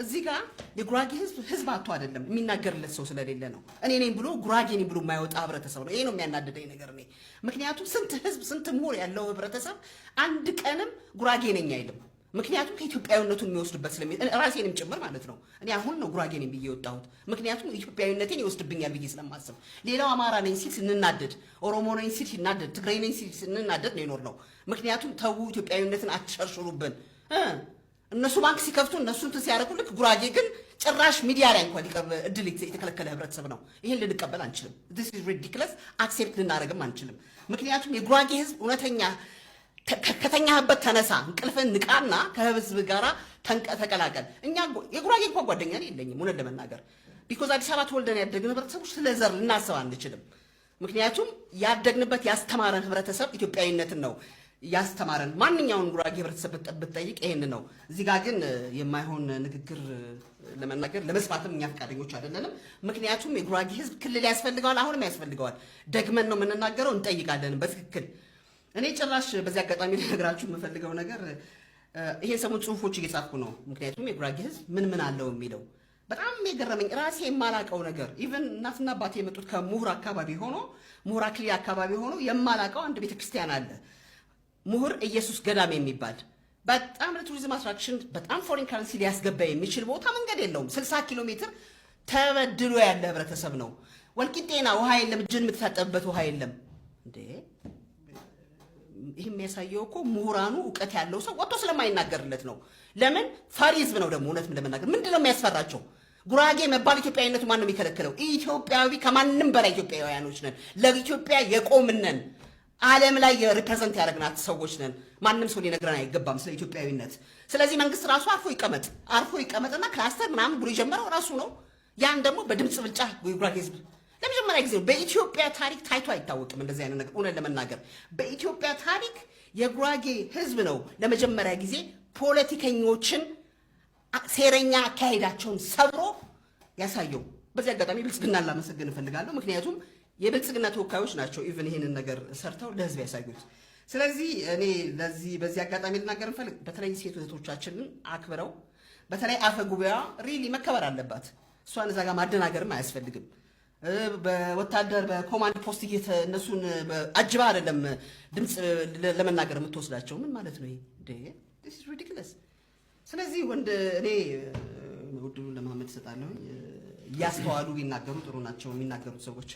እዚህ ጋር የጉራጌ ህዝብ አጥቶ አይደለም የሚናገርለት ሰው ስለሌለ ነው። እኔ ነኝ ብሎ ጉራጌ ነኝ ብሎ የማይወጣ ህብረተሰብ ነው። ይሄ ነው የሚያናድደኝ ነገር ነው። ምክንያቱም ስንት ህዝብ ስንት ምሁር ያለው ህብረተሰብ አንድ ቀንም ጉራጌ ነኝ አይልም። ምክንያቱም ከኢትዮጵያዊነቱን የሚወስድበት ራሴንም ጭምር ማለት ነው። እኔ አሁን ነው ጉራጌ ነኝ ብዬ የወጣሁት። ምክንያቱም ኢትዮጵያዊነቴን ይወስድብኛል ብዬ ስለማስብ። ሌላው አማራ ነኝ ሲል ስንናደድ፣ ኦሮሞ ነኝ ሲል ሲናደድ፣ ትግራይ ነኝ ሲል ስንናደድ ነው የኖርነው። ምክንያቱም ተው ኢትዮጵያዊነትን አትሸርሽሩብን። እነሱ ባንክ ሲከፍቱ እነሱ እንትን ሲያደርጉ ልክ ጉራጌ ግን ጭራሽ ሚዲያ ላይ እንኳን ሊቀርብ እድል የተከለከለ ህብረተሰብ ነው። ይሄን ልንቀበል አንችልም። this is ridiculous አክሴፕት ልናደርግም አንችልም። ምክንያቱም የጉራጌ ህዝብ እውነተኛ ከተኛህበት ተነሳ፣ እንቅልፍን ንቃና ከህዝብ ጋራ ተቀላቀል። እኛ የጉራጌ እንኳን ጓደኛ የለኝም እውነት ለመናገር ቢኮዝ አዲስ አበባ ተወልደን ያደግን ህብረተሰቦች ስለ ዘር ልናስብ አንችልም። ምክንያቱም ያደግንበት ያስተማረን ህብረተሰብ ኢትዮጵያዊነትን ነው ያስተማረን። ማንኛውን ጉራጌ ህብረተሰብ ብትጠይቅ ይሄን ነው። እዚህ ጋር ግን የማይሆን ንግግር ለመናገር ለመስማትም እኛ ፈቃደኞች አይደለንም። ምክንያቱም የጉራጌ ህዝብ ክልል ያስፈልገዋል፣ አሁንም ያስፈልገዋል። ደግመን ነው የምንናገረው፣ እንጠይቃለን በትክክል። እኔ ጭራሽ በዚህ አጋጣሚ ልነግራችሁ የምፈልገው ነገር ይሄ ሰሞኑን ጽሁፎች እየጻፍኩ ነው። ምክንያቱም የጉራጌ ህዝብ ምን አለው የሚለው በጣም የገረመኝ ራሴ የማላቀው ነገር ኢቭን እናትና አባቴ የመጡት ከምሁር አካባቢ ሆኖ ምሁር አክሊል አካባቢ ሆኖ የማላቀው አንድ ቤተክርስቲያን አለ ምሁር ኢየሱስ ገዳም የሚባል በጣም ለቱሪዝም አትራክሽን በጣም ፎሪን ካረንሲ ሊያስገባ የሚችል ቦታ መንገድ የለውም። 60 ኪሎ ሜትር ተበድሎ ያለ ህብረተሰብ ነው። ወልቂጤና ውሃ የለም፣ እጅን የምትታጠብበት ውሃ የለም እንዴ! ይሄ የሚያሳየው እኮ ምሁራኑ እውቀት ያለው ሰው ወጥቶ ስለማይናገርለት ነው። ለምን ፈሪ ህዝብ ነው ደግሞ። እውነት ለመናገር ምንድነው የሚያስፈራቸው? ጉራጌ መባል ኢትዮጵያዊነቱ ማን ነው የሚከለክለው? ኢትዮጵያዊ ከማንም በላይ ኢትዮጵያውያኖች ነን። ለኢትዮጵያ የቆምነን ዓለም ላይ ሪፕሬዘንት ያደረግናት ሰዎች ነን። ማንም ሰው ሊነግረን አይገባም ስለ ኢትዮጵያዊነት። ስለዚህ መንግስት ራሱ አርፎ ይቀመጥና ክላስተር ምናምን ብሎ የጀመረው ራሱ ነው። ያን ደግሞ በድምጽ ብልጫ የጉራጌ ህዝብ ለመጀመሪያ ጊዜ ነው። በኢትዮጵያ ታሪክ ታይቶ አይታወቅም እንደዚህ አይነት ነገር። እውነት ለመናገር በኢትዮጵያ ታሪክ የጉራጌ ህዝብ ነው ለመጀመሪያ ጊዜ ፖለቲከኞችን ሴረኛ አካሄዳቸውን ሰብሮ ያሳየው። በዚህ አጋጣሚ ብልጽግናን ላመሰግን እፈልጋለሁ። ምክንያቱም የብልጽግና ተወካዮች ናቸው ኢቭን ይሄንን ነገር ሰርተው ለህዝብ ያሳዩት። ስለዚህ እኔ በዚህ አጋጣሚ ልናገር እንፈልግ በተለይ ሴት እህቶቻችንን አክብረው በተለይ አፈ ጉባኤዋ ሪሊ መከበር አለባት። እሷን እዛ ጋር ማደናገርም አያስፈልግም። በወታደር በኮማንድ ፖስት እነሱን አጅባ አይደለም ድምፅ ለመናገር የምትወስዳቸው። ምን ማለት ነው ይሄ? this is ridiculous። ስለዚህ እኔ ውድሉን ለመሐመድ እሰጣለሁ። እያስተዋሉ ቢናገሩ ጥሩ ናቸው የሚናገሩት ሰዎች።